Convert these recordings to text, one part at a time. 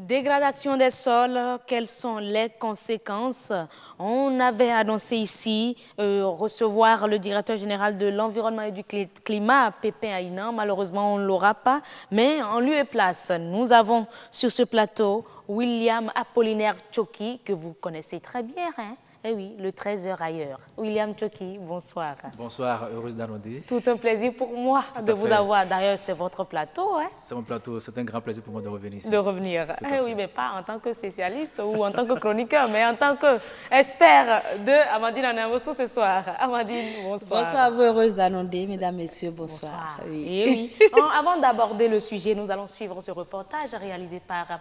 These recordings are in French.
Dégradation des sols, quelles sont les conséquences? On avait annoncé ici recevoir le directeur général de l'environnement et du climat, Pépin Aïnan. Malheureusement, on ne l'aura pas, mais en lieu et place, nous avons sur ce plateau William Apollinaire Tchoki, que vous connaissez très bien, hein? Eh oui, le 13h ailleurs. William Tchoki, bonsoir. Bonsoir, heureuse d'annoncer. Tout un plaisir pour moi de vous avoir. D'ailleurs, c'est votre plateau, hein? C'est mon plateau, c'est un grand plaisir pour moi de revenir ici. De revenir. Eh oui, mais pas en tant que spécialiste ou en tant que chroniqueur, mais en tant qu'expert de Amandine Anamboso ce soir. Amandine, bonsoir. Bonsoir à vous, heureuse d'annoncer, mesdames, messieurs, bonsoir. Oui. Et oui. Avant d'aborder le sujet, nous allons suivre ce reportage réalisé par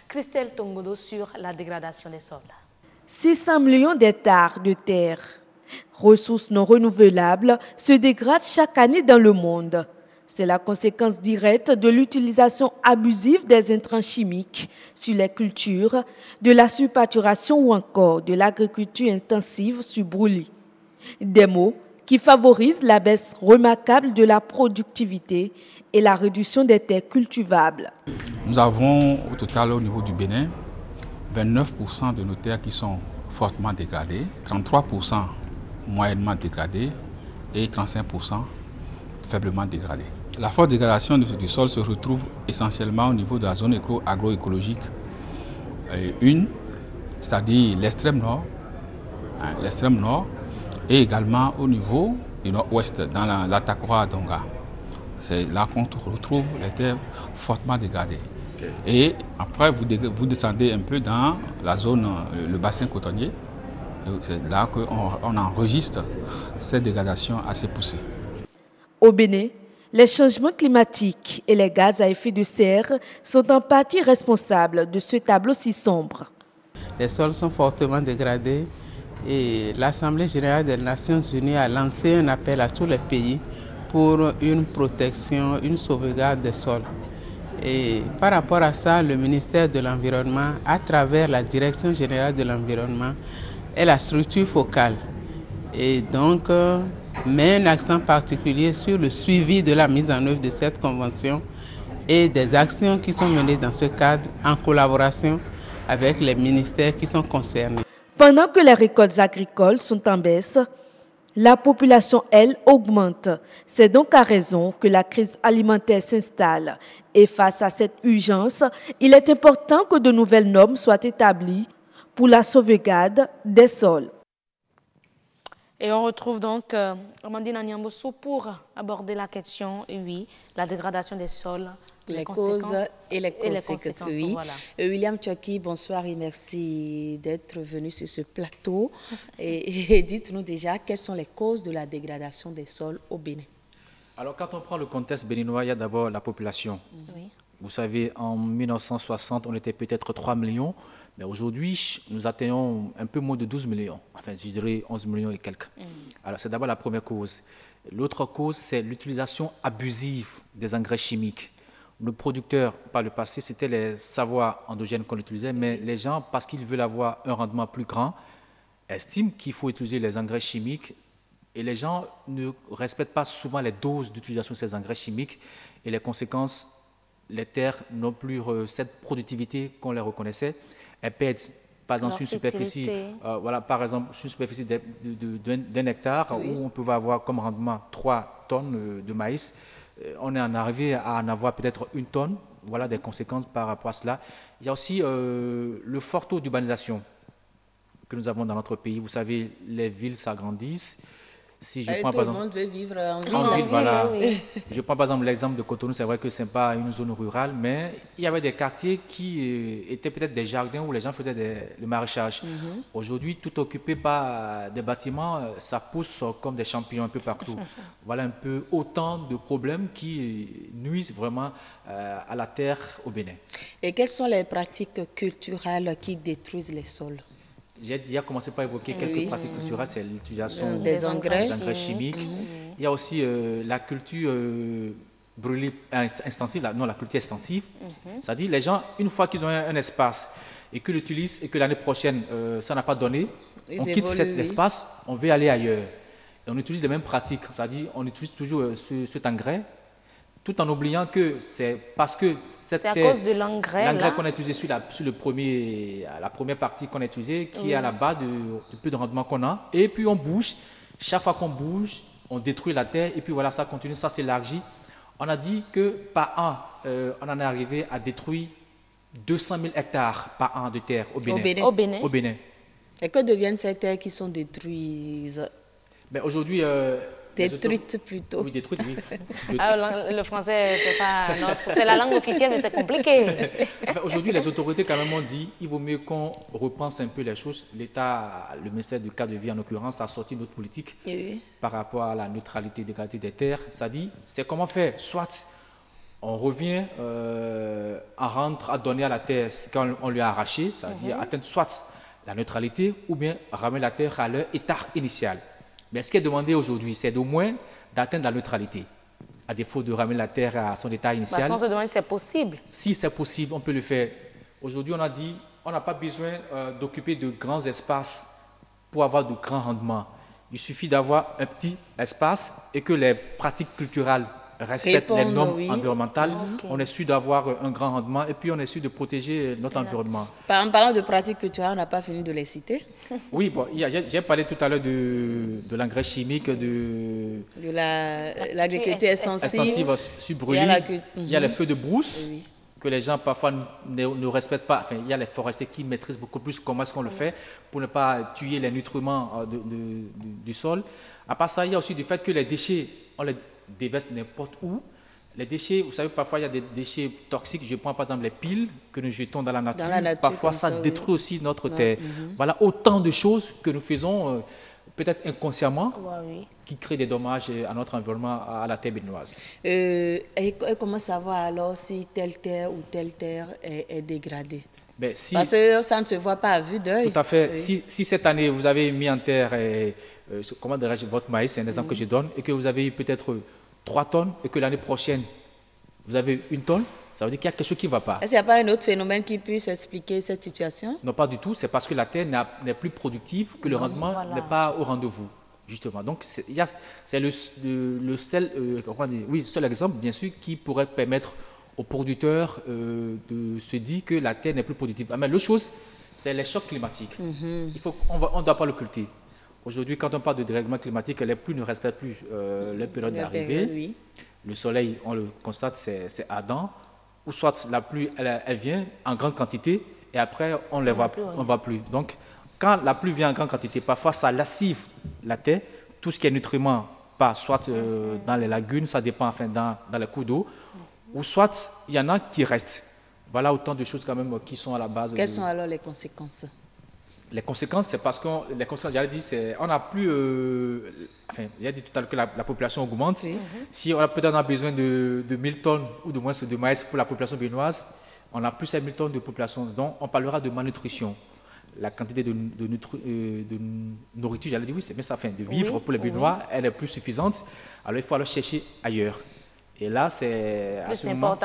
Christelle Tongodo sur la dégradation des sols. 600 millions d'hectares de terre, ressources non renouvelables, se dégradent chaque année dans le monde. C'est la conséquence directe de l'utilisation abusive des intrants chimiques sur les cultures, de la surpâturation ou encore de l'agriculture intensive sur brûlis. Des maux qui favorisent la baisse remarquable de la productivité et la réduction des terres cultivables. Nous avons au total au niveau du Bénin 29% de nos terres qui sont fortement dégradées, 33% moyennement dégradées et 35% faiblement dégradées. La forte dégradation du sol se retrouve essentiellement au niveau de la zone agroécologique 1, c'est-à-dire l'extrême nord, et également au niveau du nord-ouest, dans la Takora Donga. C'est là qu'on retrouve les terres fortement dégradées. Et après, vous descendez un peu dans la zone, le bassin cotonnier. C'est là qu'on enregistre cette dégradation assez poussée. Au Bénin, les changements climatiques et les gaz à effet de serre sont en partie responsables de ce tableau si sombre. Les sols sont fortement dégradés et l'Assemblée générale des Nations unies a lancé un appel à tous les pays pour une protection, une sauvegarde des sols. Et par rapport à ça, le ministère de l'Environnement, à travers la Direction générale de l'environnement, est la structure focale. Et donc, met un accent particulier sur le suivi de la mise en œuvre de cette convention et des actions qui sont menées dans ce cadre en collaboration avec les ministères qui sont concernés. Pendant que les récoltes agricoles sont en baisse, la population, elle, augmente. C'est donc à raison que la crise alimentaire s'installe. Et face à cette urgence, il est important que de nouvelles normes soient établies pour la sauvegarde des sols. Et on retrouve donc Amandine Anamboso pour aborder la question, oui, la dégradation des sols. Les causes et les conséquences. Oui. Voilà. William Tchoki, bonsoir et merci d'être venu sur ce plateau. Et dites-nous déjà, quelles sont les causes de la dégradation des sols au Bénin? Alors, quand on prend le contexte béninois, il y a d'abord la population. Oui. Vous savez, en 1960, on était peut-être 3 millions, mais aujourd'hui, nous atteignons un peu moins de 12 millions. Enfin, je dirais 11 millions et quelques. Alors, c'est d'abord la première cause. L'autre cause, c'est l'utilisation abusive des engrais chimiques. Nos producteurs, par le passé, c'était les savoirs endogènes qu'on utilisait, mais les gens, parce qu'ils veulent avoir un rendement plus grand, estiment qu'il faut utiliser les engrais chimiques et les gens ne respectent pas souvent les doses d'utilisation de ces engrais chimiques et les conséquences, les terres n'ont plus cette productivité qu'on les reconnaissait. Elles perdent, par exemple, sur une superficie, par exemple, sur une superficie d'un hectare, oui, où on peut avoir comme rendement 3 tonnes de maïs. On est en arrivé à en avoir peut-être 1 tonne. Voilà des conséquences par rapport à cela. Il y a aussi le fort taux d'urbanisation que nous avons dans notre pays. Vous savez, les villes s'agrandissent. Si je prends, tout le monde veut vivre en ville. En ville, voilà. Oui. Je prends par exemple l'exemple de Cotonou. C'est vrai que ce n'est pas une zone rurale, mais il y avait des quartiers qui étaient peut-être des jardins où les gens faisaient le maraîchage. Aujourd'hui, tout occupé par des bâtiments, ça pousse comme des champignons un peu partout. Voilà un peu autant de problèmes qui nuisent vraiment à la terre au Bénin. Et quelles sont les pratiques culturelles qui détruisent les sols? J'ai déjà commencé par évoquer quelques pratiques culturelles, c'est l'utilisation des engrais chimiques. Il y a aussi la culture brûlée extensive, la culture extensive. C'est-à-dire les gens, une fois qu'ils ont un espace et qu'ils l'utilisent et que l'année prochaine, ça n'a pas donné, on quitte cet espace, on veut aller ailleurs. Et on utilise les mêmes pratiques, c'est-à-dire on utilise toujours cet engrais tout en oubliant que c'est parce que c'est à cause de l'engrais qu'on a utilisé sur la première partie qu'on a utilisée qui est à la base du peu de rendement qu'on a. Et puis on bouge. Chaque fois qu'on bouge, on détruit la terre et puis voilà, ça continue, ça s'élargit. On a dit que par an, on en est arrivé à détruire 200 000 hectares par an de terre au Bénin. Et que deviennent ces terres qui sont détruites? Ben aujourd'hui, détruites plutôt. Oui, détruites, oui. Alors, le français, c'est la langue officielle, mais c'est compliqué. Enfin, aujourd'hui, les autorités quand même ont dit il vaut mieux qu'on repense un peu les choses. L'État, le ministère du cadre de vie en l'occurrence, a sorti notre politique par rapport à la neutralité dégradée des terres. Ça dit, c'est comment faire. Soit on revient à rendre, à donner à la terre ce qu'on lui a arraché, c'est-à-dire atteindre soit la neutralité ou bien ramener la terre à leur état initial. Mais ce qui est demandé aujourd'hui, c'est au moins d'atteindre la neutralité, à défaut de ramener la terre à son état initial. Parce qu'on se demande si c'est possible. Si c'est possible, on peut le faire. Aujourd'hui, on a dit on n'a pas besoin d'occuper de grands espaces pour avoir de grands rendements. Il suffit d'avoir un petit espace et que les pratiques culturelles respectent les normes environnementales. On est sûr d'avoir un grand rendement et puis on est sûr de protéger notre environnement. En parlant de pratiques culturelles, on n'a pas fini de les citer. Oui, bon, j'ai parlé tout à l'heure de l'engrais chimique, de l'agriculture extensive. Il y a les feux de brousse que les gens parfois ne respectent pas. Enfin, il y a les forestiers qui maîtrisent beaucoup plus comment est-ce qu'on le fait pour ne pas tuer les nutriments du sol. À part ça, il y a aussi du fait que les déchets, on les déverse n'importe où. Les déchets, vous savez, parfois il y a des déchets toxiques. Je prends par exemple les piles que nous jetons dans la nature. Parfois ça détruit aussi notre terre. Voilà autant de choses que nous faisons peut-être inconsciemment qui créent des dommages à notre environnement, à la terre béninoise. Et comment savoir alors si telle terre ou telle terre est dégradée? Parce que ça ne se voit pas à vue d'œil. Tout à fait. Si cette année vous avez mis en terre comment dirais-je, votre maïs, c'est un exemple que je donne, et que vous avez eu peut-être 3 tonnes et que l'année prochaine, vous avez 1 tonne, ça veut dire qu'il y a quelque chose qui ne va pas. Est-ce qu'il n'y a pas un autre phénomène qui puisse expliquer cette situation? Non, pas du tout. C'est parce que la terre n'est plus productive, que le rendement n'est pas au rendez-vous, justement. Donc, c'est le seul exemple, bien sûr, qui pourrait permettre aux producteurs de se dire que la terre n'est plus productive. Mais l'autre chose, c'est les chocs climatiques. On ne doit pas l'occulter. Aujourd'hui, quand on parle de dérèglement climatique, les pluies ne respectent plus les périodes d'arrivée. Le soleil, on le constate, c'est ardent. Ou soit la pluie, elle vient en grande quantité et après, on ne voit plus. Donc, quand la pluie vient en grande quantité, parfois, ça lascive la terre. Tout ce qui est nutriments part soit dans les lagunes, ça dépend enfin dans les cours d'eau, ou soit il y en a qui restent. Voilà autant de choses quand même qui sont à la base. Quelles sont alors les conséquences? Les conséquences, c'est parce qu'on j'avais dit, on n'a plus, enfin, il a dit tout à l'heure que la population augmente. Si on a peut-être besoin de 1000 tonnes ou de moins de maïs pour la population béninoise, on a plus de 1000 tonnes de population. Donc, on parlera de malnutrition. La quantité de nourriture, j'allais dire, oui, c'est bien ça, enfin, de vivre pour les Béninois, elle est plus suffisante. Alors, il faut aller chercher ailleurs. Et là, c'est à ce moment,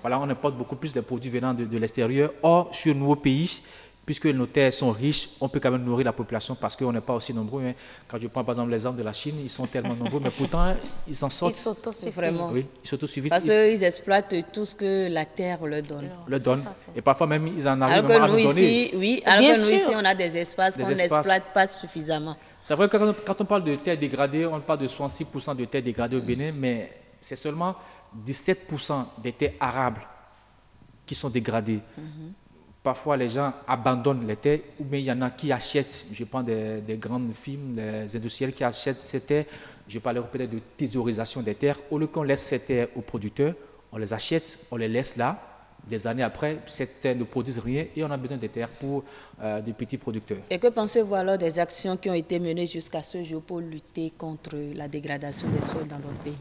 voilà, on importe beaucoup plus de produits venant de l'extérieur. Or, sur nos pays, puisque nos terres sont riches, on peut quand même nourrir la population parce qu'on n'est pas aussi nombreux. Hein. Quand je prends par exemple l'exemple de la Chine, ils sont tellement nombreux, mais pourtant, ils s'en sortent. Ils s'autosuffisent. Vraiment. Oui, ils s'autosuffisent. Parce qu'ils exploitent tout ce que la terre leur donne. Et parfois même, ils en arrivent à nous donner. Alors que nous, ici, on a des espaces qu'on n'exploite pas suffisamment. C'est vrai que quand on parle de terres dégradées, on parle de 66% de terres dégradées au Bénin, mais c'est seulement 17% des terres arables qui sont dégradées. Parfois, les gens abandonnent les terres, ou bien il y en a qui achètent, je prends des grandes firmes, les industriels qui achètent ces terres, je parlerai peut-être de thésaurisation des terres. Au lieu qu'on laisse ces terres aux producteurs, on les achète, on les laisse là. Des années après, ces terres ne produisent rien et on a besoin des terres pour des petits producteurs. Et que pensez-vous alors des actions qui ont été menées jusqu'à ce jour pour lutter contre la dégradation des sols dans notre pays?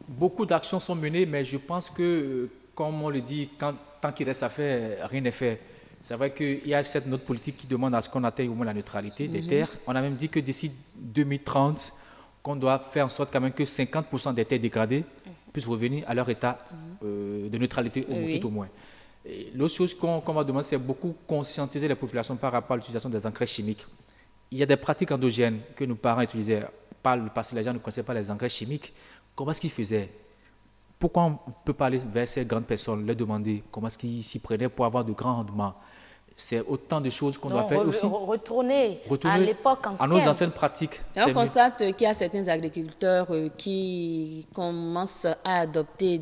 Beaucoup d'actions sont menées, mais je pense que, comme on le dit, tant qu'il reste à faire, rien n'est fait. C'est vrai qu'il y a cette note politique qui demande à ce qu'on atteigne au moins la neutralité des terres. On a même dit que d'ici 2030, qu'on doit faire en sorte quand même que 50% des terres dégradées puissent revenir à leur état de neutralité tout au moins. L'autre chose qu'on va demander, c'est beaucoup conscientiser les populations par rapport à l'utilisation des engrais chimiques. Il y a des pratiques endogènes que nos parents utilisaient. Par le passé, les gens ne connaissaient pas les engrais chimiques. Comment est-ce qu'ils faisaient? Pourquoi on ne peut pas aller vers ces grandes personnes, leur demander comment est-ce qu'ils s'y prenaient pour avoir de grands rendements? C'est autant de choses qu'on doit faire aussi. Retourner à l'époque ancienne. À nos anciennes pratiques. Et on constate qu'il y a certains agriculteurs qui commencent à adopter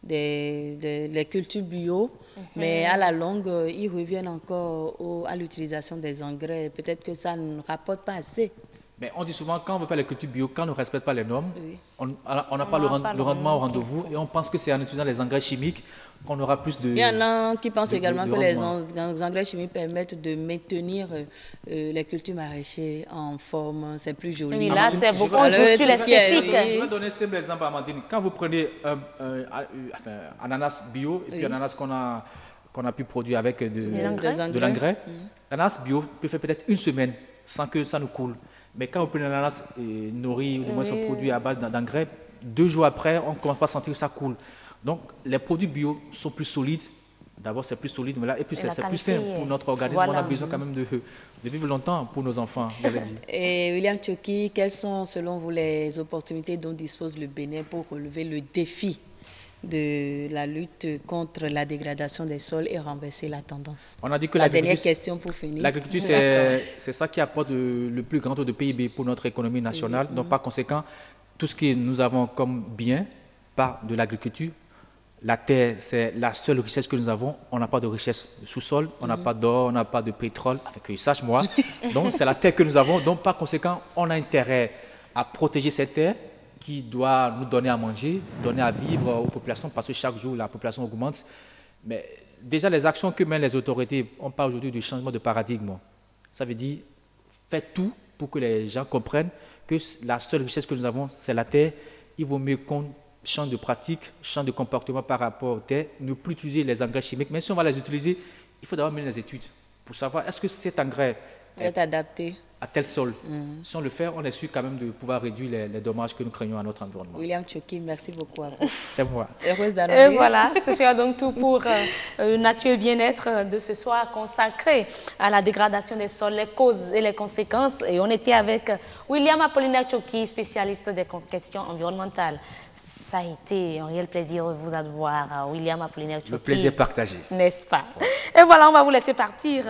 les cultures bio, mais à la longue, ils reviennent encore à l'utilisation des engrais. Peut-être que ça ne rapporte pas assez. Mais on dit souvent, quand on veut faire les cultures bio, quand on ne respecte pas les normes, Oui. on n'a pas le rendement au rendez-vous et on pense que c'est en utilisant les engrais chimiques qu'on aura plus de... Il y en a qui pensent également que les rendement. engrais chimiques permettent de maintenir les cultures maraîchères en forme, c'est plus joli. Oui, là, c'est beaucoup Alors, sur tout ce qui est- l'esthétique. Je vais donner un simple exemple, Amandine. Quand vous prenez ananas bio et puis Oui. ananas qu'on a pu produire avec L'engrais. de l'engrais, l'ananas bio peut faire peut-être une semaine sans que ça nous coule. Mais quand vous prenez l'ananas nourri, ou du moins son produit à base d'engrais, 2 jours après, on ne commence pas à sentir que ça coule. Donc, les produits bio sont plus solides. D'abord, c'est plus solide, mais là, et puis c'est plus sain pour notre organisme. Voilà. On a besoin quand même de vivre longtemps pour nos enfants, j'allais dire. Et William Tchoki, quelles sont selon vous les opportunités dont dispose le Bénin pour relever le défi de la lutte contre la dégradation des sols et renverser la tendance? On a dit que La dernière question pour finir. l'agriculture, c'est ça qui apporte le plus grand taux de PIB pour notre économie nationale. Donc, par conséquent, tout ce que nous avons comme bien part de l'agriculture. La terre, c'est la seule richesse que nous avons. On n'a pas de richesse sous-sol, on n'a pas d'or, on n'a pas de pétrole, enfin que je sache moi. Donc, c'est la terre que nous avons. Donc, par conséquent, on a intérêt à protéger cette terre qui doit nous donner à manger, donner à vivre aux populations, parce que chaque jour, la population augmente. Mais déjà, les actions que mènent les autorités, on parle aujourd'hui du changement de paradigme. Ça veut dire, faites tout pour que les gens comprennent que la seule richesse que nous avons, c'est la terre. Il vaut mieux qu'on change de pratique, change de comportement par rapport aux terres, ne plus utiliser les engrais chimiques. Mais si on va les utiliser, il faut d'abord mener les études pour savoir est-ce que cet engrais Est adapté. à tel sol. Si on le fait, on est sûr quand même de pouvoir réduire les dommages que nous craignons à notre environnement. William Tchoki, merci beaucoup à vous. C'est moi. Heureuse Et d'annoncer. voilà, ce sera donc tout pour Nature et Bien-être de ce soir consacré à la dégradation des sols, les causes et les conséquences. Et on était avec William Apollinaire Tchoki, spécialiste des questions environnementales. Ça a été un réel plaisir de vous avoir, William Apollinaire Tchoki. Le plaisir partagé. N'est-ce pas? Et voilà, on va vous laisser partir.